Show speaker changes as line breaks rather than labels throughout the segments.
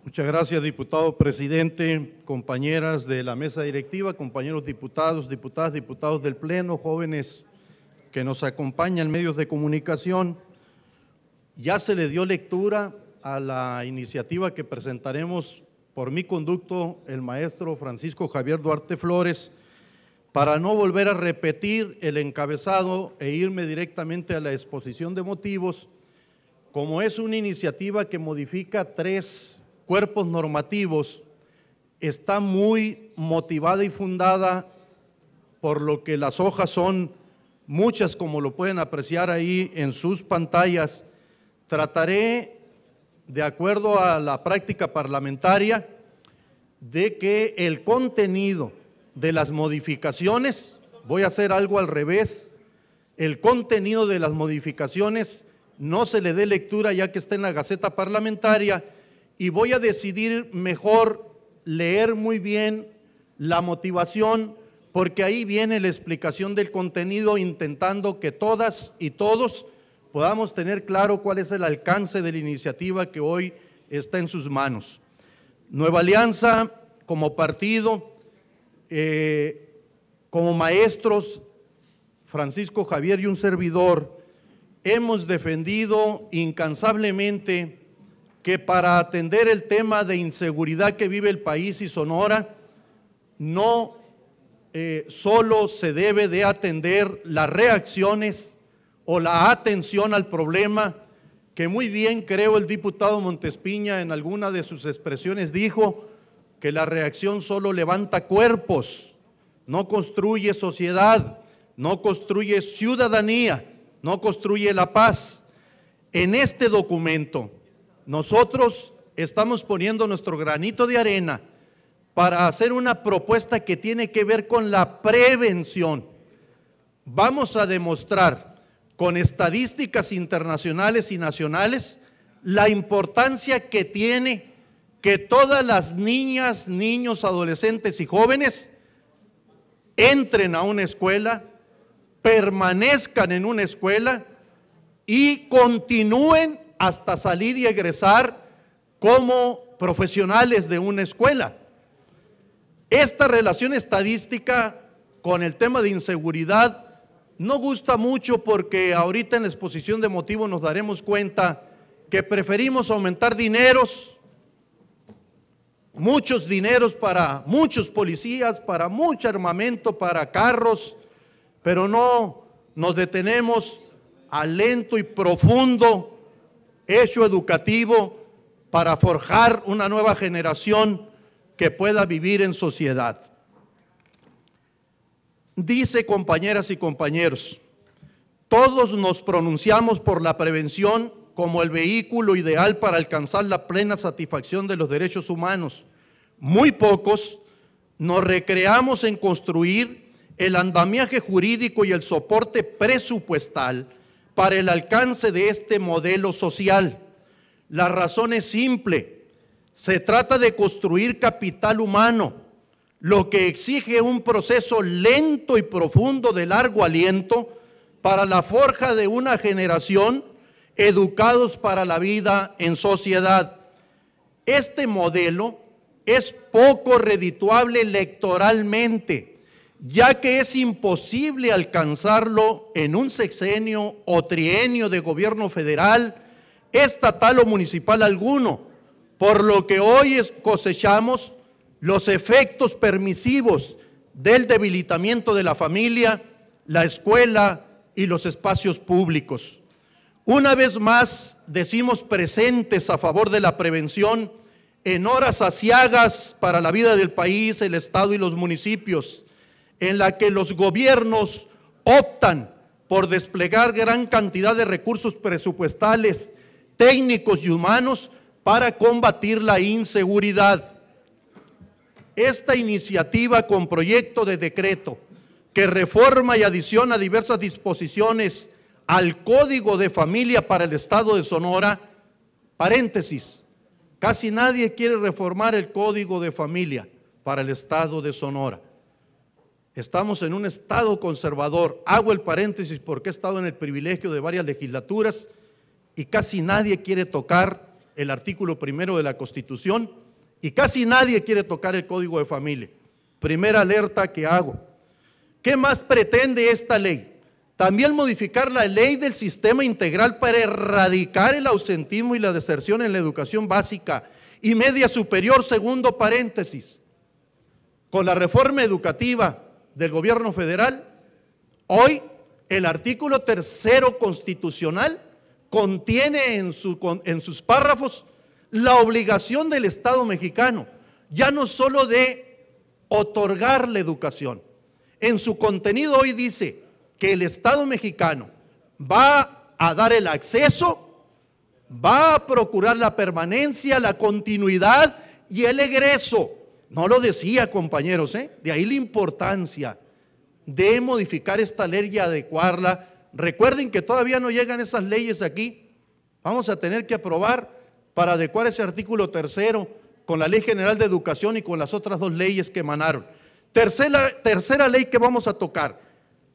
Muchas gracias, diputado presidente, compañeras de la mesa directiva, compañeros diputados, diputadas, diputados del Pleno, jóvenes que nos acompañan, medios de comunicación. Ya se le dio lectura a la iniciativa que presentaremos por mi conducto, el maestro Francisco Javier Duarte Flores, para no volver a repetir el encabezado e irme directamente a la exposición de motivos. Como es una iniciativa que modifica 3 cuerpos normativos, está muy motivada y fundada, por lo que las hojas son muchas, como lo pueden apreciar ahí en sus pantallas. Trataré, de acuerdo a la práctica parlamentaria, de que el contenido de las modificaciones, voy a hacer algo al revés, el contenido de las modificaciones no se le dé lectura ya que está en la Gaceta Parlamentaria, y voy a decidir mejor leer muy bien la motivación, porque ahí viene la explicación del contenido, intentando que todas y todos podamos tener claro cuál es el alcance de la iniciativa que hoy está en sus manos. Nueva Alianza, como partido, como maestros, Francisco Javier y un servidor, hemos defendido incansablemente que para atender el tema de inseguridad que vive el país y Sonora, no solo se debe de atender las reacciones o la atención al problema, que muy bien creo el diputado Montespiña en alguna de sus expresiones dijo que la reacción solo levanta cuerpos, no construye sociedad, no construye ciudadanía, no construye la paz. En este documento nosotros estamos poniendo nuestro granito de arena para hacer una propuesta que tiene que ver con la prevención. Vamos a demostrar con estadísticas internacionales y nacionales la importancia que tiene que todas las niñas, niños, adolescentes y jóvenes entren a una escuela, permanezcan en una escuela y continúen hasta salir y egresar como profesionales de una escuela. Esta relación estadística con el tema de inseguridad no gusta mucho, porque ahorita en la exposición de motivos nos daremos cuenta que preferimos aumentar dineros, muchos dineros para muchos policías, para mucho armamento, para carros, pero no nos detenemos al lento y profundo hecho educativo para forjar una nueva generación que pueda vivir en sociedad. Dice, compañeras y compañeros, todos nos pronunciamos por la prevención como el vehículo ideal para alcanzar la plena satisfacción de los derechos humanos. Muy pocos nos recreamos en construir el andamiaje jurídico y el soporte presupuestal para el alcance de este modelo social. La razón es simple: se trata de construir capital humano, lo que exige un proceso lento y profundo de largo aliento para la forja de una generación educados para la vida en sociedad. Este modelo es poco redituable electoralmente, ya que es imposible alcanzarlo en un sexenio o trienio de gobierno federal, estatal o municipal alguno, por lo que hoy cosechamos los efectos permisivos del debilitamiento de la familia, la escuela y los espacios públicos. Una vez más decimos presentes a favor de la prevención en horas aciagas para la vida del país, el Estado y los municipios, en la que los gobiernos optan por desplegar gran cantidad de recursos presupuestales, técnicos y humanos para combatir la inseguridad. Esta iniciativa con proyecto de decreto que reforma y adiciona diversas disposiciones al Código de Familia para el Estado de Sonora, paréntesis, casi nadie quiere reformar el Código de Familia para el Estado de Sonora. Estamos en un estado conservador. Hago el paréntesis porque he estado en el privilegio de varias legislaturas y casi nadie quiere tocar el artículo 1 de la Constitución y casi nadie quiere tocar el Código de Familia. Primera alerta que hago. ¿Qué más pretende esta ley? También modificar la ley del sistema integral para erradicar el ausentismo y la deserción en la educación básica y media superior, segundo paréntesis. Con la reforma educativa del gobierno federal, hoy el artículo 3 constitucional contiene en sus párrafos la obligación del Estado mexicano, ya no solo de otorgar la educación. En su contenido hoy dice que el Estado mexicano va a dar el acceso, va a procurar la permanencia, la continuidad y el egreso. No lo decía, compañeros, de ahí la importancia de modificar esta ley y adecuarla. Recuerden que todavía no llegan esas leyes aquí. Vamos a tener que aprobar para adecuar ese artículo 3 con la Ley General de Educación y con las otras dos leyes que emanaron. Tercera ley que vamos a tocar,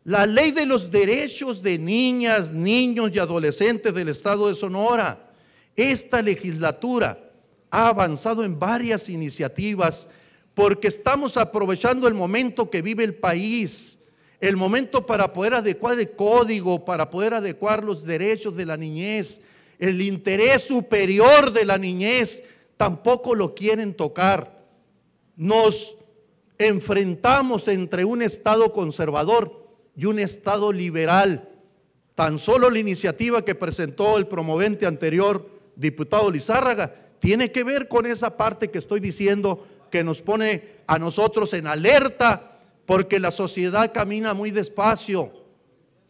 la Ley de los Derechos de Niñas, Niños y Adolescentes del Estado de Sonora. Esta legislatura ha avanzado en varias iniciativas porque estamos aprovechando el momento que vive el país, el momento para poder adecuar el código, para poder adecuar los derechos de la niñez, el interés superior de la niñez, tampoco lo quieren tocar. Nos enfrentamos entre un Estado conservador y un Estado liberal. Tan solo la iniciativa que presentó el promovente anterior, diputado Lizárraga, tiene que ver con esa parte que estoy diciendo, que nos pone a nosotros en alerta, porque la sociedad camina muy despacio.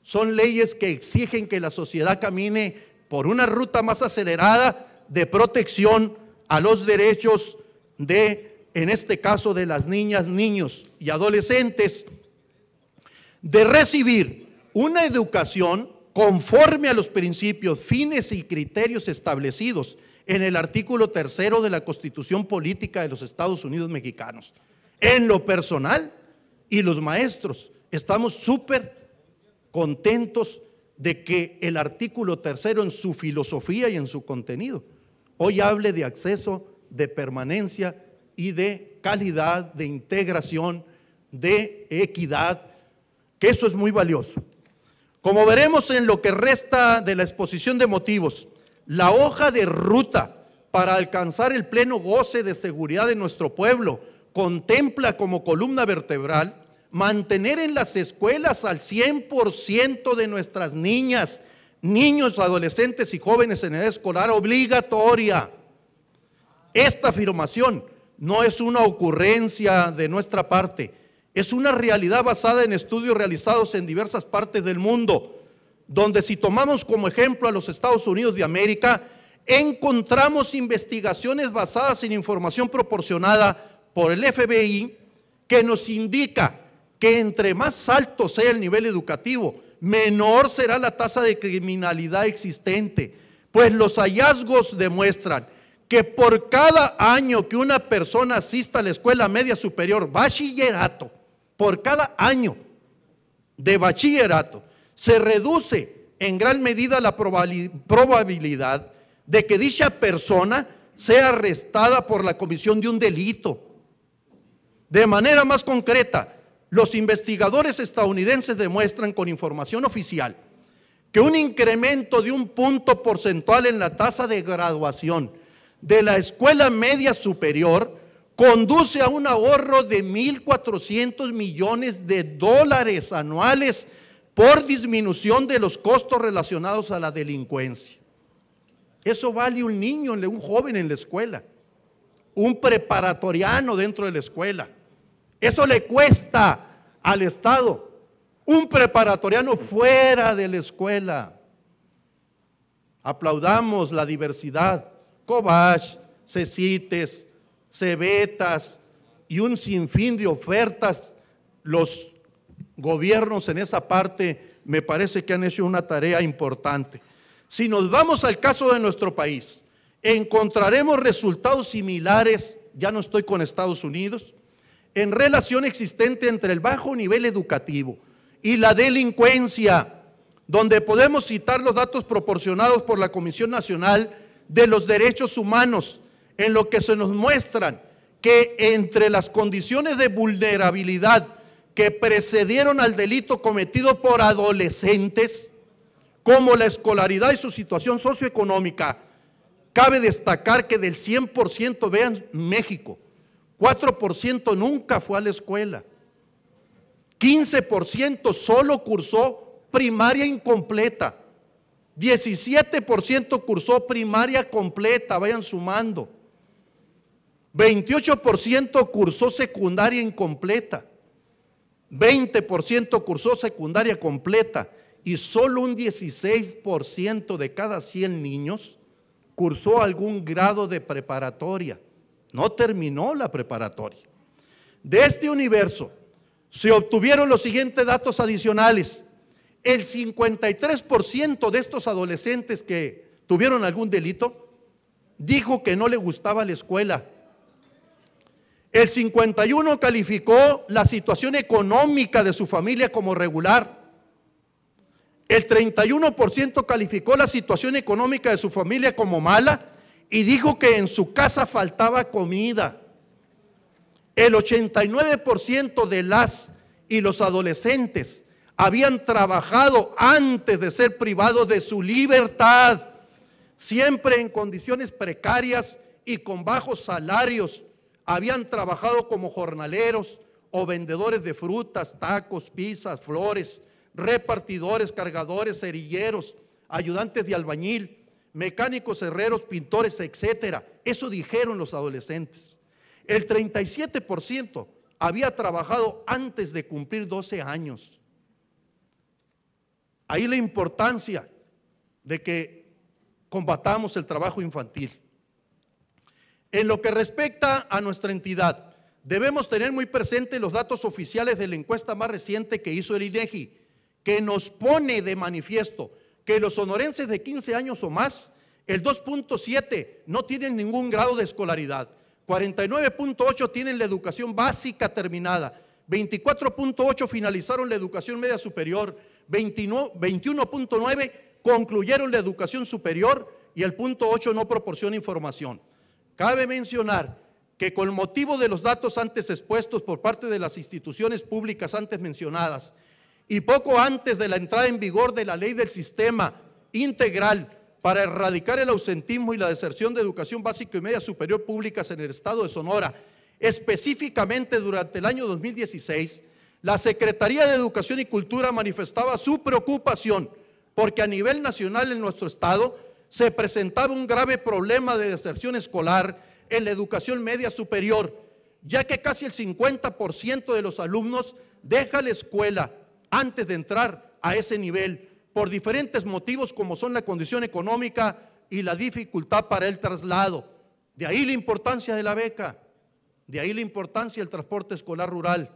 Son leyes que exigen que la sociedad camine por una ruta más acelerada de protección a los derechos en este caso, de las niñas, niños y adolescentes, de recibir una educación conforme a los principios, fines y criterios establecidos en el artículo 3 de la Constitución Política de los Estados Unidos Mexicanos. En lo personal, y los maestros, estamos súper contentos de que el artículo 3 en su filosofía y en su contenido hoy hable de acceso, de permanencia y de calidad, de integración, de equidad, que eso es muy valioso. Como veremos en lo que resta de la exposición de motivos, la hoja de ruta para alcanzar el pleno goce de seguridad de nuestro pueblo contempla como columna vertebral mantener en las escuelas al 100% de nuestras niñas, niños, adolescentes y jóvenes en edad escolar obligatoria. Esta afirmación no es una ocurrencia de nuestra parte, es una realidad basada en estudios realizados en diversas partes del mundo, donde si tomamos como ejemplo a los Estados Unidos de América, encontramos investigaciones basadas en información proporcionada por el FBI que nos indica que entre más alto sea el nivel educativo, menor será la tasa de criminalidad existente, pues los hallazgos demuestran que por cada año que una persona asista a la escuela media superior, bachillerato, por cada año de bachillerato, se reduce en gran medida la probabilidad de que dicha persona sea arrestada por la comisión de un delito. De manera más concreta, los investigadores estadounidenses demuestran con información oficial que un incremento de 1 punto porcentual en la tasa de graduación de la escuela media superior conduce a un ahorro de 1.400 millones de dólares anuales por disminución de los costos relacionados a la delincuencia. Eso vale un niño, un joven en la escuela, un preparatoriano dentro de la escuela. Eso le cuesta al Estado un preparatoriano fuera de la escuela. Aplaudamos la diversidad. Cobach, CECITES, CEBETAS y un sinfín de ofertas. Los gobiernos en esa parte me parece que han hecho una tarea importante. Si nos vamos al caso de nuestro país, encontraremos resultados similares, ya no estoy con Estados Unidos, en relación existente entre el bajo nivel educativo y la delincuencia, donde podemos citar los datos proporcionados por la Comisión Nacional de los Derechos Humanos, en lo que se nos muestran que entre las condiciones de vulnerabilidad que precedieron al delito cometido por adolescentes, como la escolaridad y su situación socioeconómica, cabe destacar que del 100%, vean México, 4% nunca fue a la escuela, 15% solo cursó primaria incompleta, 17% cursó primaria completa, vayan sumando, 28% cursó secundaria incompleta, 20% cursó secundaria completa y solo un 16% de cada 100 niños cursó algún grado de preparatoria, no terminó la preparatoria. De este universo se obtuvieron los siguientes datos adicionales. El 53% de estos adolescentes que tuvieron algún delito dijo que no le gustaba la escuela. El 51% calificó la situación económica de su familia como regular. El 31% calificó la situación económica de su familia como mala y dijo que en su casa faltaba comida. El 89% de las y los adolescentes habían trabajado antes de ser privados de su libertad, siempre en condiciones precarias y con bajos salarios. Habían trabajado como jornaleros o vendedores de frutas, tacos, pizzas, flores, repartidores, cargadores, cerilleros, ayudantes de albañil, mecánicos, herreros, pintores, etcétera. Eso dijeron los adolescentes. El 37% había trabajado antes de cumplir 12 años. Ahí la importancia de que combatamos el trabajo infantil. En lo que respecta a nuestra entidad, debemos tener muy presente los datos oficiales de la encuesta más reciente que hizo el INEGI, que nos pone de manifiesto que los sonorenses de 15 años o más, el 2.7 no tienen ningún grado de escolaridad, 49.8 tienen la educación básica terminada, 24.8 finalizaron la educación media superior, 21.9 concluyeron la educación superior y el 0.8 no proporciona información. Cabe mencionar que con motivo de los datos antes expuestos por parte de las instituciones públicas antes mencionadas y poco antes de la entrada en vigor de la ley del sistema integral para erradicar el ausentismo y la deserción de educación básica y media superior públicas en el estado de Sonora, específicamente durante el año 2016, la Secretaría de Educación y Cultura manifestaba su preocupación porque a nivel nacional en nuestro estado se presentaba un grave problema de deserción escolar en la educación media superior, ya que casi el 50% de los alumnos deja la escuela antes de entrar a ese nivel por diferentes motivos como son la condición económica y la dificultad para el traslado. De ahí la importancia de la beca, de ahí la importancia del transporte escolar rural.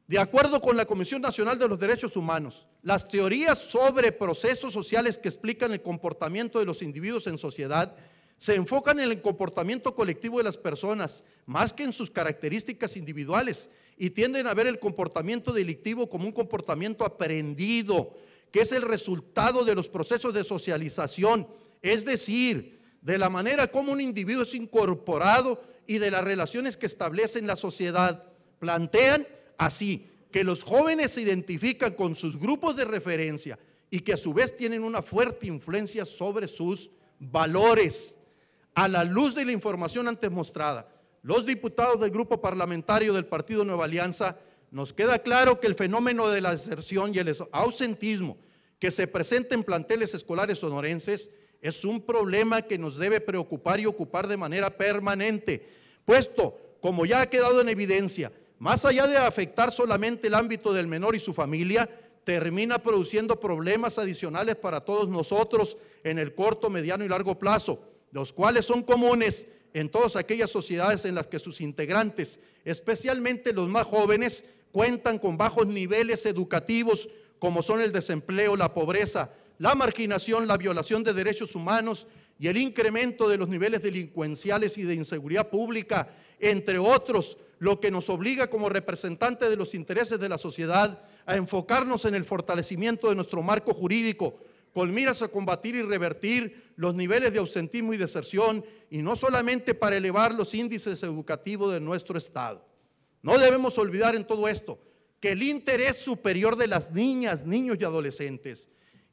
De acuerdo con la Comisión Nacional de los Derechos Humanos, las teorías sobre procesos sociales que explican el comportamiento de los individuos en sociedad se enfocan en el comportamiento colectivo de las personas, más que en sus características individuales, y tienden a ver el comportamiento delictivo como un comportamiento aprendido, que es el resultado de los procesos de socialización, es decir, de la manera como un individuo es incorporado y de las relaciones que establece en la sociedad. Plantean así que los jóvenes se identifican con sus grupos de referencia y que a su vez tienen una fuerte influencia sobre sus valores. A la luz de la información antes mostrada, los diputados del grupo parlamentario del Partido Nueva Alianza, nos queda claro que el fenómeno de la deserción y el ausentismo que se presenta en planteles escolares sonorenses es un problema que nos debe preocupar y ocupar de manera permanente, puesto, como ya ha quedado en evidencia, más allá de afectar solamente el ámbito del menor y su familia, termina produciendo problemas adicionales para todos nosotros en el corto, mediano y largo plazo, los cuales son comunes en todas aquellas sociedades en las que sus integrantes, especialmente los más jóvenes, cuentan con bajos niveles educativos como son el desempleo, la pobreza, la marginación, la violación de derechos humanos y el incremento de los niveles delincuenciales y de inseguridad pública, entre otros, lo que nos obliga como representantes de los intereses de la sociedad a enfocarnos en el fortalecimiento de nuestro marco jurídico con miras a combatir y revertir los niveles de ausentismo y deserción, y no solamente para elevar los índices educativos de nuestro Estado. No debemos olvidar en todo esto que el interés superior de las niñas, niños y adolescentes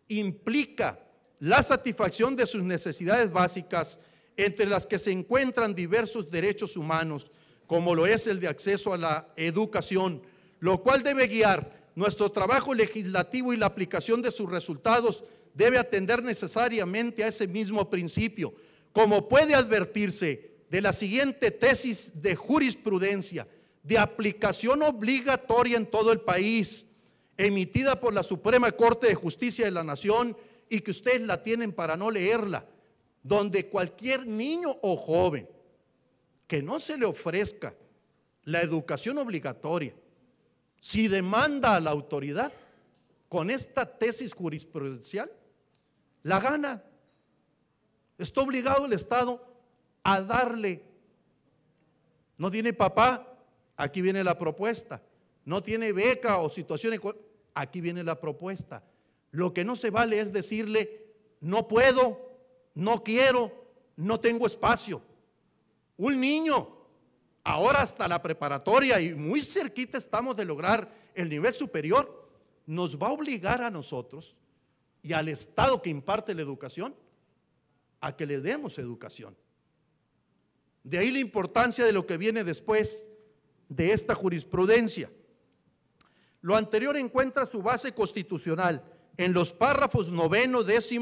implica la satisfacción de sus necesidades básicas, entre las que se encuentran diversos derechos humanos, como lo es el de acceso a la educación, lo cual debe guiar nuestro trabajo legislativo, y la aplicación de sus resultados debe atender necesariamente a ese mismo principio, como puede advertirse de la siguiente tesis de jurisprudencia de aplicación obligatoria en todo el país, emitida por la Suprema Corte de Justicia de la Nación, y que ustedes la tienen para no leerla, donde cualquier niño o joven que no se le ofrezca la educación obligatoria, si demanda a la autoridad con esta tesis jurisprudencial, la gana. Está obligado el Estado a darle. No tiene papá, aquí viene la propuesta. No tiene beca o situaciones, aquí viene la propuesta. Lo que no se vale es decirle, no puedo, no quiero, no tengo espacio. Un niño, ahora hasta la preparatoria, y muy cerquita estamos de lograr el nivel superior, nos va a obligar a nosotros y al Estado que imparte la educación a que le demos educación. De ahí la importancia de lo que viene después de esta jurisprudencia. Lo anterior encuentra su base constitucional en los párrafos 9, 10 y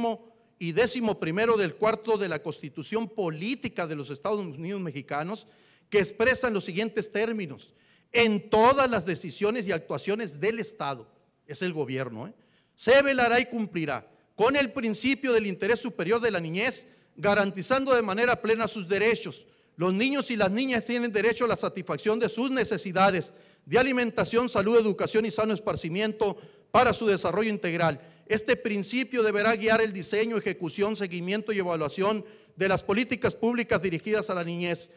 11 del cuarto de la Constitución Política de los Estados Unidos Mexicanos, que expresan los siguientes términos: en todas las decisiones y actuaciones del Estado, es el gobierno, se velará y cumplirá con el principio del interés superior de la niñez, garantizando de manera plena sus derechos. Los niños y las niñas tienen derecho a la satisfacción de sus necesidades de alimentación, salud, educación y sano esparcimiento para su desarrollo integral. Este principio deberá guiar el diseño, ejecución, seguimiento y evaluación de las políticas públicas dirigidas a la niñez.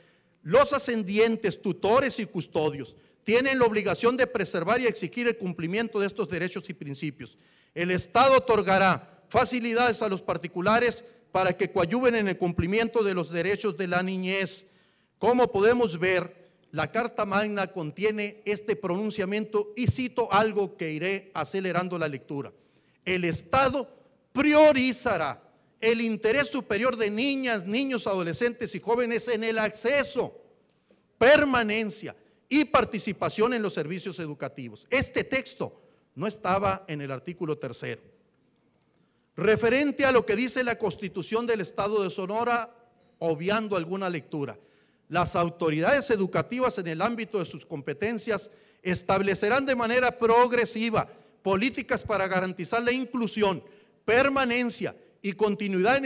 Los ascendientes, tutores y custodios tienen la obligación de preservar y exigir el cumplimiento de estos derechos y principios. El Estado otorgará facilidades a los particulares para que coadyuven en el cumplimiento de los derechos de la niñez. Como podemos ver, la Carta Magna contiene este pronunciamiento, y cito algo que iré acelerando la lectura. El Estado priorizará el interés superior de niñas, niños, adolescentes y jóvenes en el acceso, permanencia y participación en los servicios educativos. Este texto no estaba en el artículo 3. Referente a lo que dice la Constitución del Estado de Sonora, obviando alguna lectura, las autoridades educativas en el ámbito de sus competencias establecerán de manera progresiva políticas para garantizar la inclusión, permanencia y continuidad en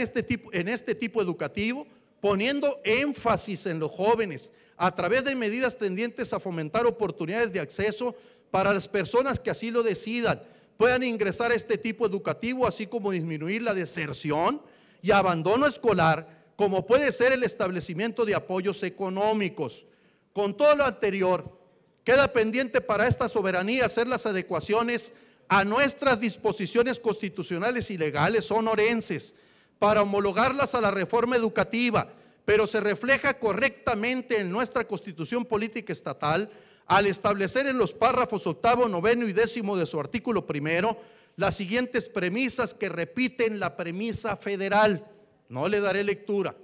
este tipo educativo, poniendo énfasis en los jóvenes a través de medidas tendientes a fomentar oportunidades de acceso para las personas que así lo decidan, puedan ingresar a este tipo educativo, así como disminuir la deserción y abandono escolar, como puede ser el establecimiento de apoyos económicos. Con todo lo anterior, queda pendiente para esta soberanía hacer las adecuaciones a nuestras disposiciones constitucionales y legales sonorenses para homologarlas a la reforma educativa, pero se refleja correctamente en nuestra Constitución Política Estatal al establecer en los párrafos 8, 9 y 10 de su artículo 1 las siguientes premisas que repiten la premisa federal. No le daré lectura.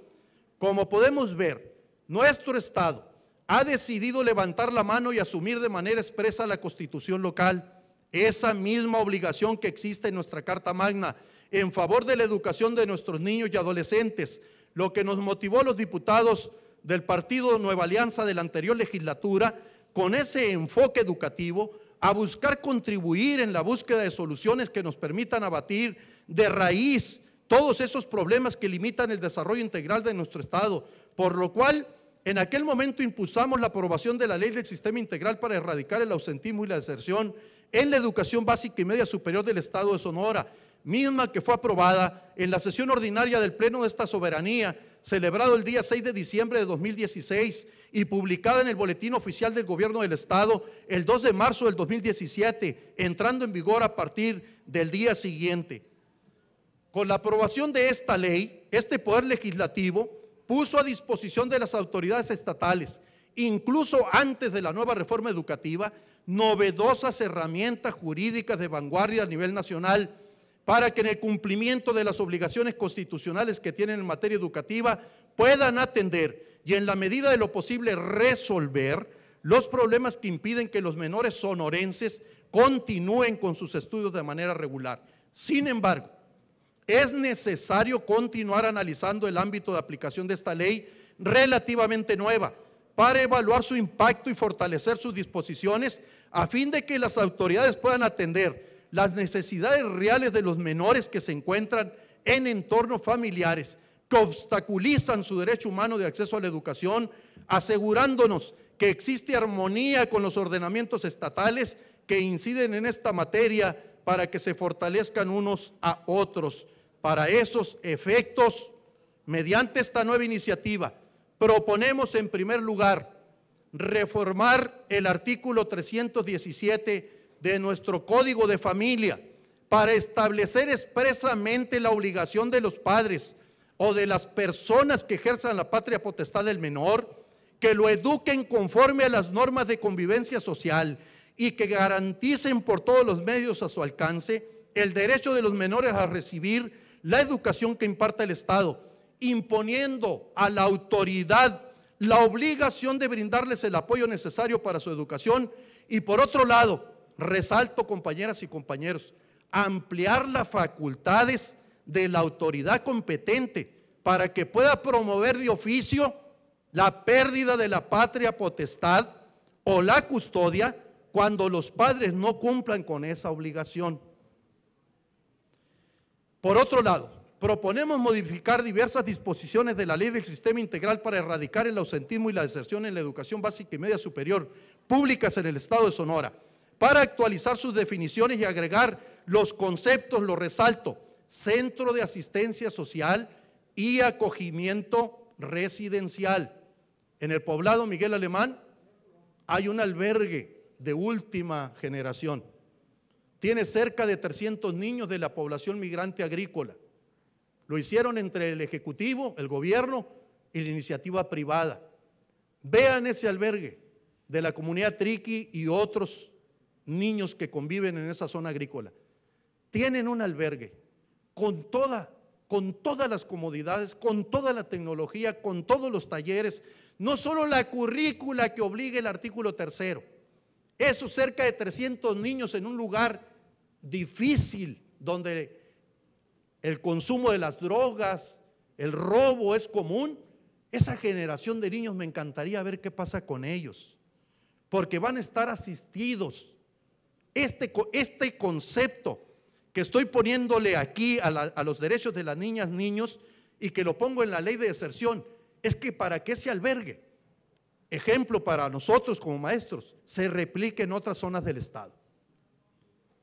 Como podemos ver, nuestro Estado ha decidido levantar la mano y asumir de manera expresa la Constitución local, esa misma obligación que existe en nuestra Carta Magna en favor de la educación de nuestros niños y adolescentes, lo que nos motivó a los diputados del Partido Nueva Alianza de la anterior legislatura, con ese enfoque educativo, a buscar contribuir en la búsqueda de soluciones que nos permitan abatir de raíz todos esos problemas que limitan el desarrollo integral de nuestro Estado, por lo cual en aquel momento impulsamos la aprobación de la Ley del Sistema Integral para erradicar el ausentismo y la deserción en la educación básica y media superior del Estado de Sonora, misma que fue aprobada en la sesión ordinaria del Pleno de esta soberanía, celebrado el día 6 de diciembre de 2016 y publicada en el Boletín Oficial del Gobierno del Estado el 2 de marzo del 2017, entrando en vigor a partir del día siguiente. Con la aprobación de esta ley, este Poder Legislativo puso a disposición de las autoridades estatales, incluso antes de la nueva reforma educativa, novedosas herramientas jurídicas de vanguardia a nivel nacional para que en el cumplimiento de las obligaciones constitucionales que tienen en materia educativa puedan atender y en la medida de lo posible resolver los problemas que impiden que los menores sonorenses continúen con sus estudios de manera regular. Sin embargo, es necesario continuar analizando el ámbito de aplicación de esta ley relativamente nueva para evaluar su impacto y fortalecer sus disposiciones a fin de que las autoridades puedan atender las necesidades reales de los menores que se encuentran en entornos familiares que obstaculizan su derecho humano de acceso a la educación, asegurándonos que existe armonía con los ordenamientos estatales que inciden en esta materia para que se fortalezcan unos a otros. Para esos efectos, mediante esta nueva iniciativa, proponemos en primer lugar reformar el artículo 317 de nuestro Código de Familia para establecer expresamente la obligación de los padres o de las personas que ejerzan la patria potestad del menor, que lo eduquen conforme a las normas de convivencia social y que garanticen por todos los medios a su alcance el derecho de los menores a recibir la educación que imparta el Estado, imponiendo a la autoridad la obligación de brindarles el apoyo necesario para su educación y por otro lado, resalto, compañeras y compañeros, ampliar las facultades de la autoridad competente para que pueda promover de oficio la pérdida de la patria potestad o la custodia cuando los padres no cumplan con esa obligación. Por otro lado, proponemos modificar diversas disposiciones de la Ley del Sistema Integral para erradicar el ausentismo y la deserción en la educación básica y media superior públicas en el Estado de Sonora, para actualizar sus definiciones y agregar los conceptos, lo resalto, centro de asistencia social y acogimiento residencial. En el poblado Miguel Alemán hay un albergue de última generación. Tiene cerca de 300 niños de la población migrante agrícola. Lo hicieron entre el Ejecutivo, el Gobierno y la iniciativa privada. Vean ese albergue de la comunidad Triqui y otros niños que conviven en esa zona agrícola. Tienen un albergue con todas las comodidades, con toda la tecnología, con todos los talleres, no solo la currícula que obliga el artículo 3, esos cerca de 300 niños en un lugar difícil donde el consumo de las drogas, el robo es común. Esa generación de niños me encantaría ver qué pasa con ellos, porque van a estar asistidos. Este concepto que estoy poniéndole aquí a los derechos de las niñas, niños, y que lo pongo en la ley de deserción, es que para que ese albergue, ejemplo para nosotros como maestros, se replique en otras zonas del Estado.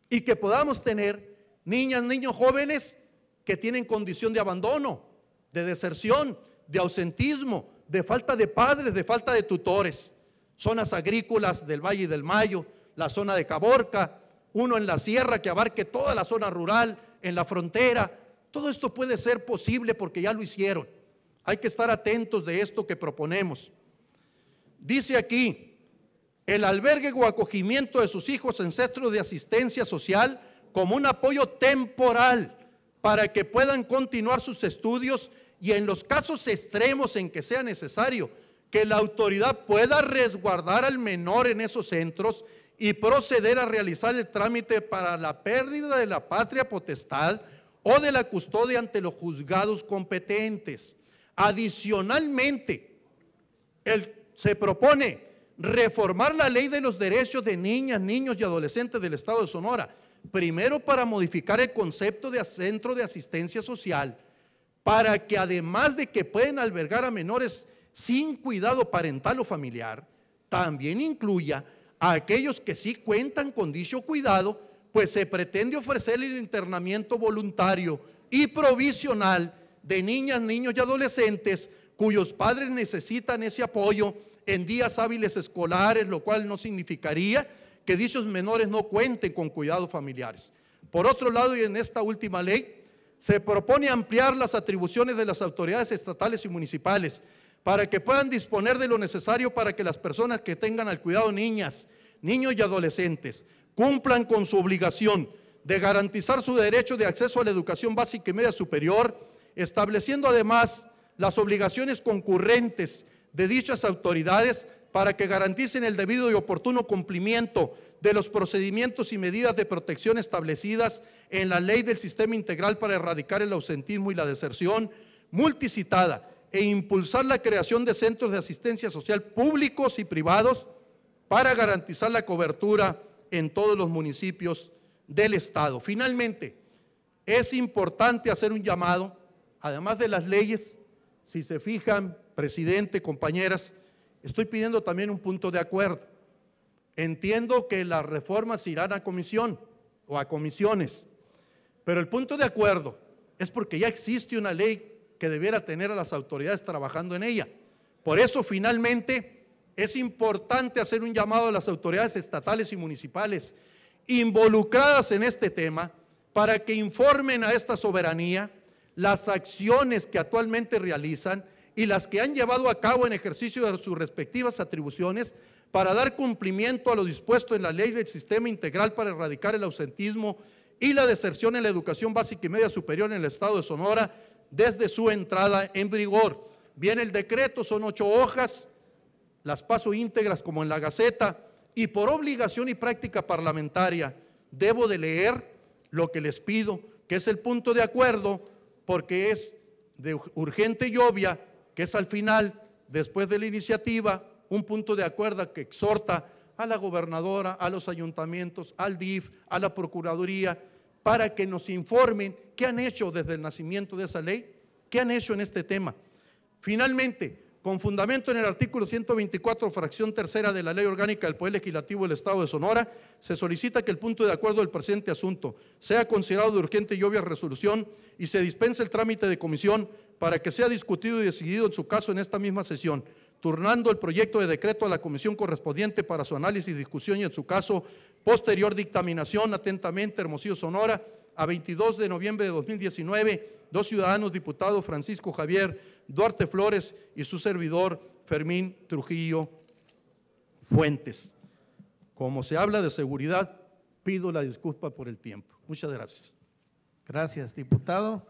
Y que podamos tener niñas, niños jóvenes que tienen condición de abandono, de deserción, de ausentismo, de falta de padres, de falta de tutores. Zonas agrícolas del Valle del Mayo, la zona de Caborca, uno en la sierra que abarque toda la zona rural, en la frontera. Todo esto puede ser posible porque ya lo hicieron. Hay que estar atentos de esto que proponemos. Dice aquí, el albergue o acogimiento de sus hijos en centros de asistencia social como un apoyo temporal para que puedan continuar sus estudios y en los casos extremos en que sea necesario, que la autoridad pueda resguardar al menor en esos centros y proceder a realizar el trámite para la pérdida de la patria potestad o de la custodia ante los juzgados competentes. Adicionalmente, se propone reformar la ley de los derechos de niñas, niños y adolescentes del Estado de Sonora, primero para modificar el concepto de centro de asistencia social, para que además de que pueden albergar a menores sin cuidado parental o familiar, también incluya a aquellos que sí cuentan con dicho cuidado, pues se pretende ofrecer el internamiento voluntario y provisional de niñas, niños y adolescentes cuyos padres necesitan ese apoyo en días hábiles escolares, lo cual no significaría que dichos menores no cuenten con cuidados familiares. Por otro lado, y en esta última ley, Se propone ampliar las atribuciones de las autoridades estatales y municipales para que puedan disponer de lo necesario para que las personas que tengan al cuidado niñas, niños y adolescentes cumplan con su obligación de garantizar su derecho de acceso a la educación básica y media superior, estableciendo además las obligaciones concurrentes de dichas autoridades para que garanticen el debido y oportuno cumplimiento de los procedimientos y medidas de protección establecidas en la Ley del Sistema Integral para erradicar el ausentismo y la deserción, multicitada, e impulsar la creación de centros de asistencia social públicos y privados para garantizar la cobertura en todos los municipios del Estado. Finalmente, es importante hacer un llamado, además de las leyes, si se fijan, presidente, compañeras, estoy pidiendo también un punto de acuerdo. Entiendo que las reformas irán a comisión o a comisiones, pero el punto de acuerdo es porque ya existe una ley que debiera tener a las autoridades trabajando en ella. Por eso, finalmente, es importante hacer un llamado a las autoridades estatales y municipales involucradas en este tema para que informen a esta soberanía las acciones que actualmente realizan y las que han llevado a cabo en ejercicio de sus respectivas atribuciones para dar cumplimiento a lo dispuesto en la Ley del Sistema Integral para erradicar el ausentismo y la deserción en la educación básica y media superior en el Estado de Sonora desde su entrada en vigor. Viene el decreto, son 8 hojas, las paso íntegras como en la Gaceta, y por obligación y práctica parlamentaria debo de leer lo que les pido, que es el punto de acuerdo, porque es de urgente y obvia, que es al final, después de la iniciativa, un punto de acuerdo que exhorta a la gobernadora, a los ayuntamientos, al DIF, a la Procuraduría, para que nos informen qué han hecho desde el nacimiento de esa ley, qué han hecho en este tema. Finalmente, con fundamento en el artículo 124, fracción tercera de la Ley Orgánica del Poder Legislativo del Estado de Sonora, se solicita que el punto de acuerdo del presente asunto sea considerado de urgente y obvia resolución y se dispense el trámite de comisión para que sea discutido y decidido en su caso en esta misma sesión, turnando el proyecto de decreto a la comisión correspondiente para su análisis y discusión y en su caso posterior dictaminación. Atentamente, Hermosillo, Sonora, a 22 de noviembre de 2019, 2 ciudadanos, diputados Francisco Javier Duarte Flores y su servidor Fermín Trujillo Fuentes. Como se habla de seguridad, pido la disculpa por el tiempo. Muchas gracias.
Gracias, diputado.